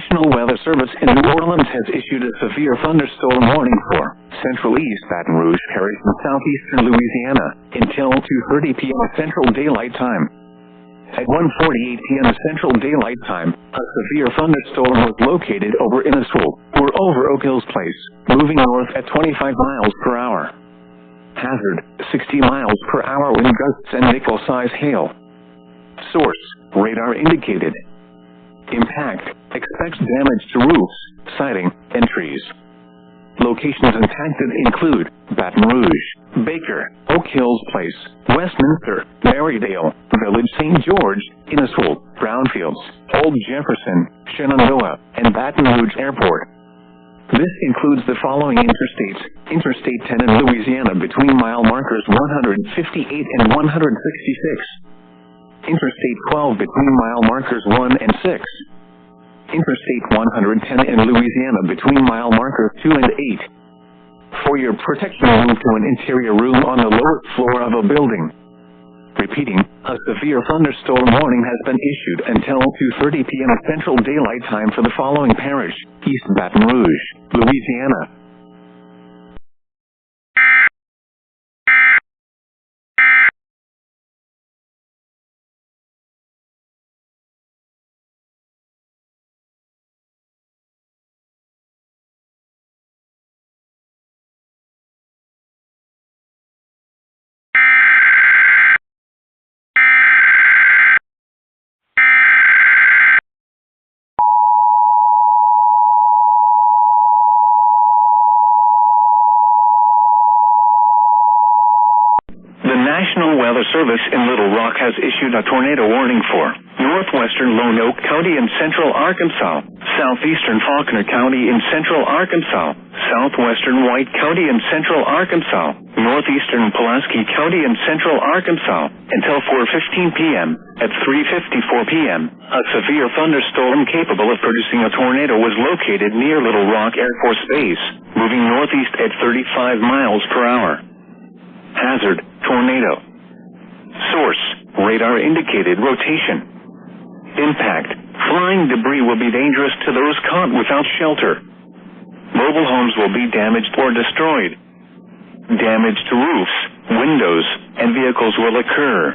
National Weather Service in New Orleans has issued a severe thunderstorm warning for Central East Baton Rouge Parish and southeastern Louisiana until 2:30 p.m. Central Daylight Time. At 1:48 p.m. Central Daylight Time, a severe thunderstorm was located over Innisful, or over Oak Hills Place, moving north at 25 miles per hour. Hazard, 60 miles per hour wind gusts and nickel-size hail. Source, radar indicated. Impact, expects damage to roofs, siding, and trees. Locations impacted include Baton Rouge, Baker, Oak Hills Place, Westminster, Marydale, Village St. George, Innisful, Brownfields, Old Jefferson, Shenandoah, and Baton Rouge Airport. This includes the following interstates: Interstate 10 in Louisiana between mile markers 158 and 166. Interstate 12 between mile markers 1 and 6. Interstate 110 in Louisiana between mile markers 2 and 8. For your protection, move to an interior room on the lowest floor of a building. Repeating, a severe thunderstorm warning has been issued until 2:30 p.m. Central Daylight Time for the following parish: East Baton Rouge, Louisiana. The National Weather Service in Little Rock has issued a tornado warning for northwestern Lone Oak County in central Arkansas, southeastern Faulkner County in central Arkansas, southwestern White County in central Arkansas, northeastern Pulaski County in central Arkansas, until 4:15 p.m. At 3:54 p.m., a severe thunderstorm capable of producing a tornado was located near Little Rock Air Force Base, moving northeast at 35 miles per hour. Hazard, tornado. Source, radar indicated rotation. Impact, flying debris will be dangerous to those caught without shelter. Mobile homes will be damaged or destroyed. Damage to roofs, windows, and vehicles will occur.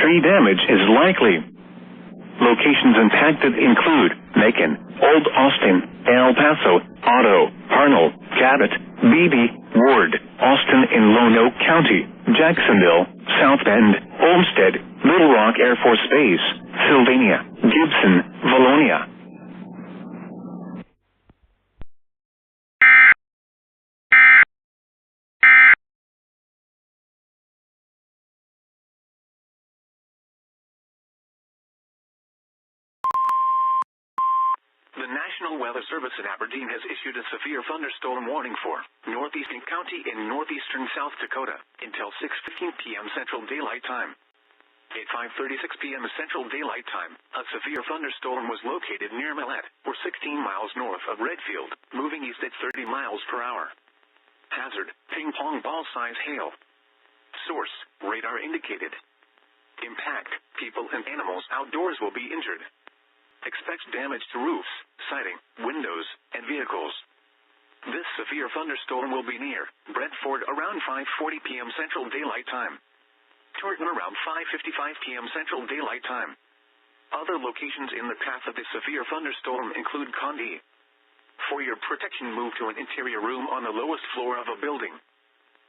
Tree damage is likely. Locations impacted include Macon, Old Austin, El Paso, Otto, Harnell, Cabot, Beebe, Ward, Austin in Lone Oak County, Jacksonville, South Bend, Olmsted, Little Rock Air Force Base, Sylvania, Gibson, Valonia. The National Weather Service in Aberdeen has issued a severe thunderstorm warning for northeastern county in northeastern South Dakota until 6:15 p.m. Central Daylight Time. At 5:36 p.m. Central Daylight Time, a severe thunderstorm was located near Millette, or 16 miles north of Redfield, moving east at 30 miles per hour. Hazard, ping-pong ball-size hail. Source, radar indicated. Impact, people and animals outdoors will be injured. Expects damage to roofs, siding, windows, and vehicles. This severe thunderstorm will be near Brentford around 5:40 p.m. Central Daylight Time. Taunton around 5:55 p.m. Central Daylight Time. Other locations in the path of the severe thunderstorm include Condé. For your protection, move to an interior room on the lowest floor of a building.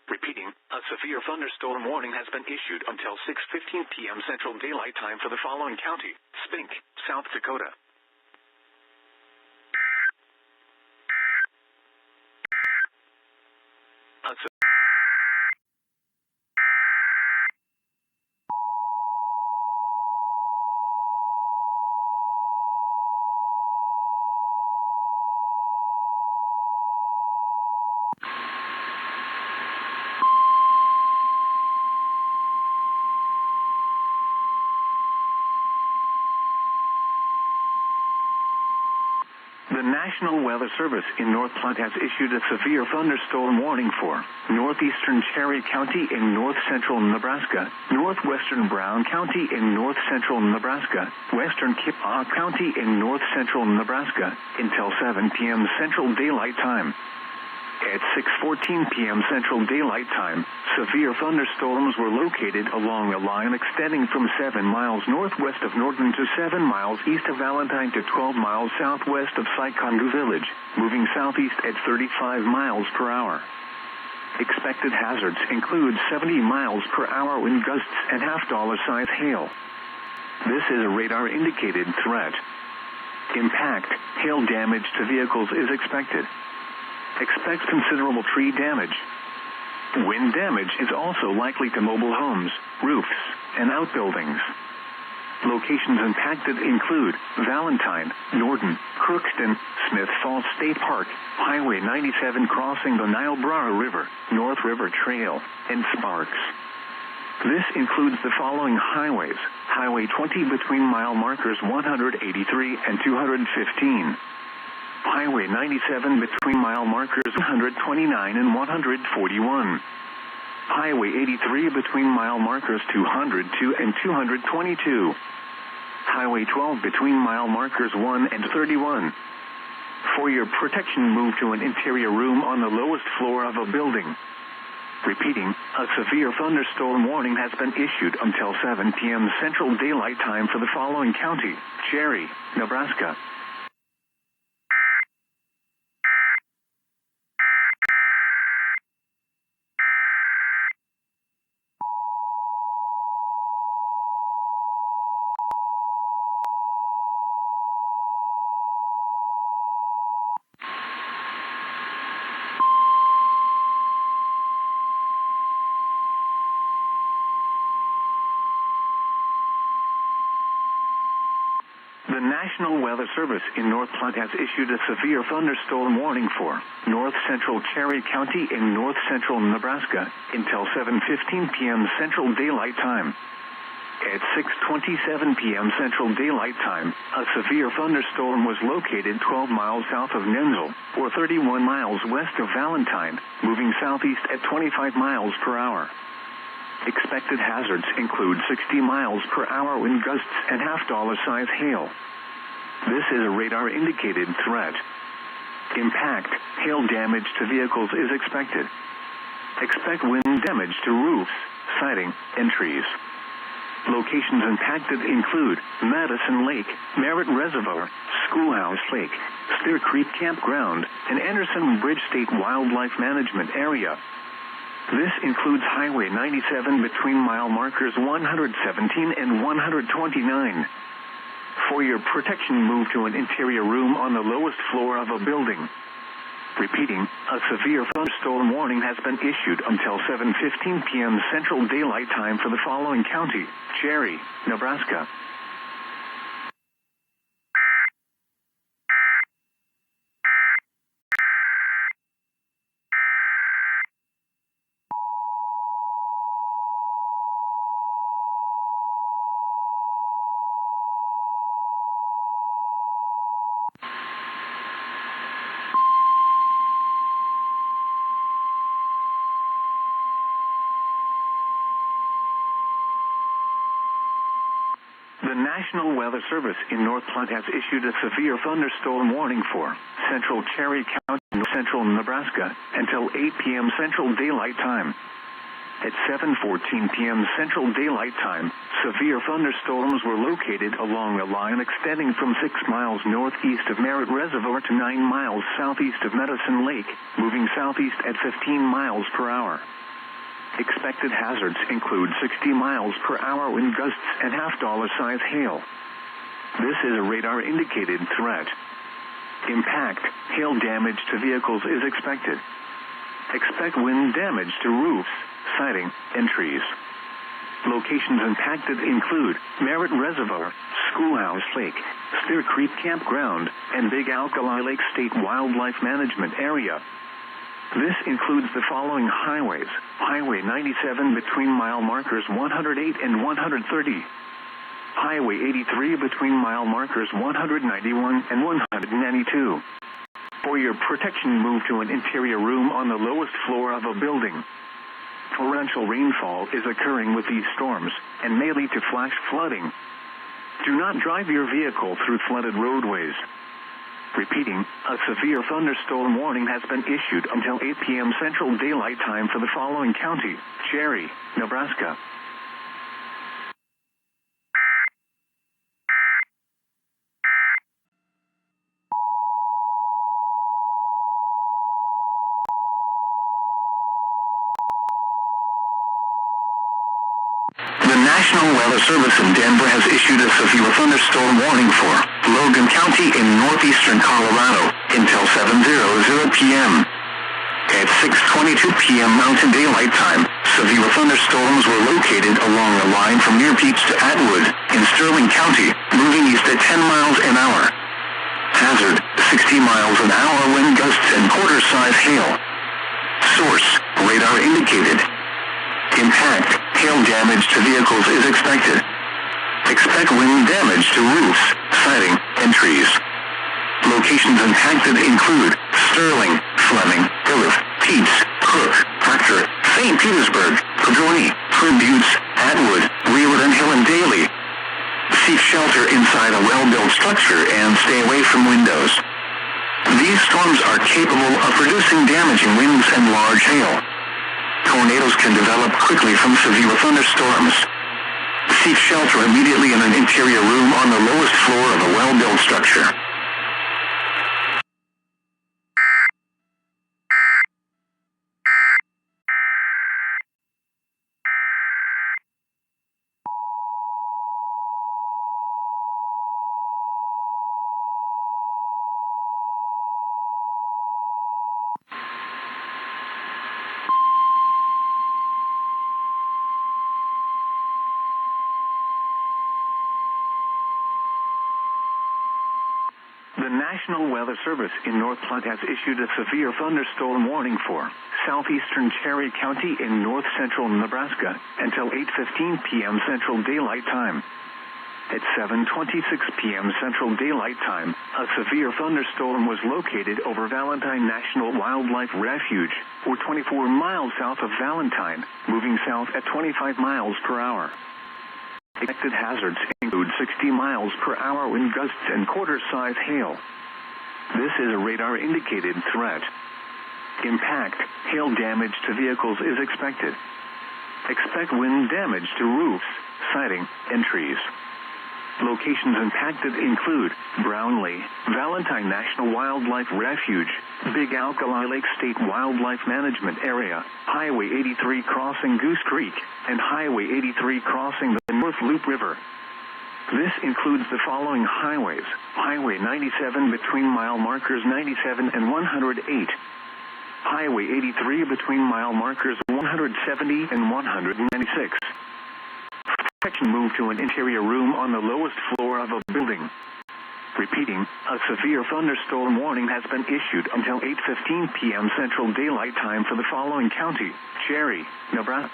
Repeating, a severe thunderstorm warning has been issued until 6:15 p.m. Central Daylight Time for the following county: Spink, South Dakota. The National Weather Service in North Platte has issued a severe thunderstorm warning for northeastern Cherry County in north-central Nebraska, northwestern Brown County in north-central Nebraska, western Kippawa County in north-central Nebraska, until 7 p.m. Central Daylight Time. At 6:14 p.m. Central Daylight Time, severe thunderstorms were located along a line extending from 7 miles northwest of Norton to 7 miles east of Valentine to 12 miles southwest of Sycondu Village, moving southeast at 35 miles per hour. Expected hazards include 70 miles per hour wind gusts and half-dollar-size hail. This is a radar-indicated threat. Impact, hail damage to vehicles is expected. Expect considerable tree damage. Wind damage is also likely to mobile homes, roofs, and outbuildings. Locations impacted include Valentine, Norton, Crookston, Smith Falls State Park, Highway 97 crossing the Niobrara River, North River Trail, and Sparks. This includes the following highways: Highway 20 between mile markers 183 and 215. Highway 97 between mile markers 129 and 141. Highway 83 between mile markers 202 and 222. Highway 12 between mile markers 1 and 31. For your protection, move to an interior room on the lowest floor of a building. Repeating, a severe thunderstorm warning has been issued until 7 p.m. Central Daylight Time for the following county: Cherry, Nebraska. The National Weather Service in North Platte has issued a severe thunderstorm warning for north-central Cherry County in north-central Nebraska until 7:15 p.m. Central Daylight Time. At 6:27 p.m. Central Daylight Time, a severe thunderstorm was located 12 miles south of Nensel, or 31 miles west of Valentine, moving southeast at 25 miles per hour. Expected hazards include 60 miles per hour wind gusts and half-dollar-size hail. This is a radar-indicated threat. Impact, hail damage to vehicles is expected. Expect wind damage to roofs, siding, and trees. Locations impacted include Madison Lake, Merritt Reservoir, Schoolhouse Lake, Steer Creek Campground, and Anderson Bridge State Wildlife Management Area. This includes Highway 97 between mile markers 117 and 129. For your protection, move to an interior room on the lowest floor of a building. Repeating, a severe thunderstorm warning has been issued until 7:15 p.m. Central Daylight Time for the following county: Cherry, Nebraska. The National Weather Service in North Platte has issued a severe thunderstorm warning for central Cherry County, central Nebraska, until 8 p.m. Central Daylight Time. At 7:14 p.m. Central Daylight Time, severe thunderstorms were located along a line extending from 6 miles northeast of Merritt Reservoir to 9 miles southeast of Medicine Lake, moving southeast at 15 miles per hour. Expected hazards include 60 miles per hour wind gusts and half-dollar-size hail. This is a radar-indicated threat. Impact, hail damage to vehicles is expected. Expect wind damage to roofs, siding, and trees. Locations impacted include Merritt Reservoir, Schoolhouse Lake, Steer Creek Campground, and Big Alkali Lake State Wildlife Management Area. This includes the following highways: Highway 97 between mile markers 108 and 130. Highway 83 between mile markers 191 and 192. For your protection, move to an interior room on the lowest floor of a building. Torrential rainfall is occurring with these storms and may lead to flash flooding. Do not drive your vehicle through flooded roadways. Repeating, a severe thunderstorm warning has been issued until 8 p.m. Central Daylight Time for the following county: Cherry, Nebraska. The National Weather Service in Denver has issued a severe thunderstorm warning for Logan County in northeastern Colorado until 7:00 p.m. At 6:22 p.m. Mountain Daylight Time, severe thunderstorms were located along the line from Near Beach to Atwood in Sterling County, moving east at 10 miles an hour. Hazard, 60 miles an hour wind gusts and quarter-size hail. Source, radar indicated. Impact, hail damage to vehicles is expected. Expect wind damage to roofs, siding, and trees. Locations impacted include Sterling, Fleming, Duluth, Teets, Crook, Proctor, St. Petersburg, Codorny, Twin Buttes, Atwood, Wheeler Hill, and Daly. Seek shelter inside a well-built structure and stay away from windows. These storms are capable of producing damaging winds and large hail. Tornadoes can develop quickly from severe thunderstorms. Seek shelter immediately in an interior room on the lowest floor of a well-built structure. The National Weather Service in North Platte has issued a severe thunderstorm warning for southeastern Cherry County in north-central Nebraska until 8:15 p.m. Central Daylight Time. At 7:26 p.m. Central Daylight Time, a severe thunderstorm was located over Valentine National Wildlife Refuge, or 24 miles south of Valentine, moving south at 25 miles per hour. Expected hazards include 60 miles per hour wind gusts and quarter-size hail. This is a radar-indicated threat. Impact, hail damage to vehicles is expected. Expect wind damage to roofs, siding, and trees. Locations impacted include Brownlee, Valentine National Wildlife Refuge, Big Alkali Lake State Wildlife Management Area, Highway 83 crossing Goose Creek, and Highway 83 crossing the North Loop River. This includes the following highways: Highway 97 between mile markers 97 and 108, Highway 83 between mile markers 170 and 196. Protection, move to an interior room on the lowest floor of a building. Repeating, a severe thunderstorm warning has been issued until 8:15 p.m. Central Daylight Time for the following county: Cherry, Nebraska.